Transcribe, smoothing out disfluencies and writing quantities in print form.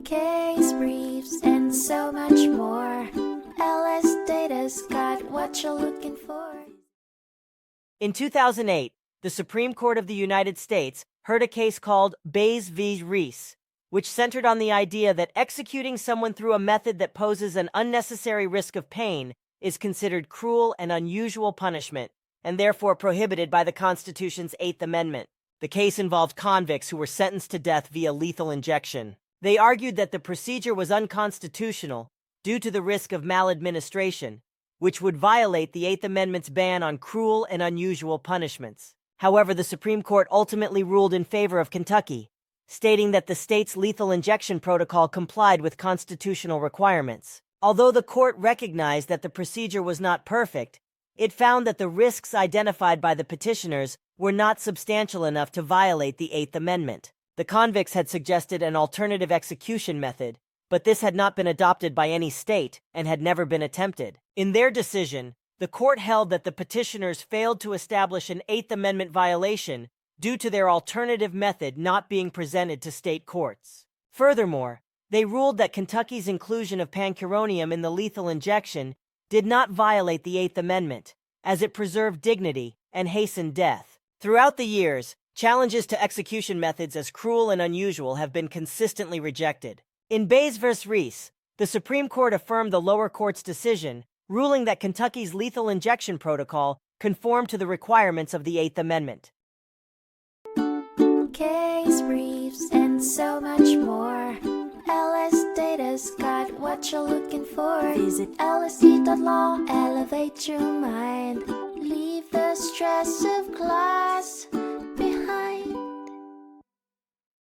case briefs, and so much more. LSData's got what you're looking for. In 2008, the Supreme Court of the United States heard a case called Baze v. Rees, which centered on the idea that executing someone through a method that poses an unnecessary risk of pain is considered cruel and unusual punishment, and therefore prohibited by the Constitution's Eighth Amendment. The case involved convicts who were sentenced to death via lethal injection. They argued that the procedure was unconstitutional due to the risk of maladministration, which would violate the Eighth Amendment's ban on cruel and unusual punishments. However, the Supreme Court ultimately ruled in favor of Kentucky, stating that the state's lethal injection protocol complied with constitutional requirements. Although the court recognized that the procedure was not perfect, it found that the risks identified by the petitioners were not substantial enough to violate the Eighth Amendment. The convicts had suggested an alternative execution method, but this had not been adopted by any state and had never been attempted. In their decision, the court held that the petitioners failed to establish an Eighth Amendment violation due to their alternative method not being presented to state courts. Furthermore, they ruled that Kentucky's inclusion of pancuronium in the lethal injection did not violate the Eighth Amendment, as it preserved dignity and hastened death. Throughout the years, challenges to execution methods as cruel and unusual have been consistently rejected. In Baze v. Rees, the Supreme Court affirmed the lower court's decision, ruling that Kentucky's lethal injection protocol conformed to the requirements of the Eighth Amendment. Case briefs, and so much more. LSData's got what you're looking for. Visit lsc.law, elevate your mind. Leave the stress of class.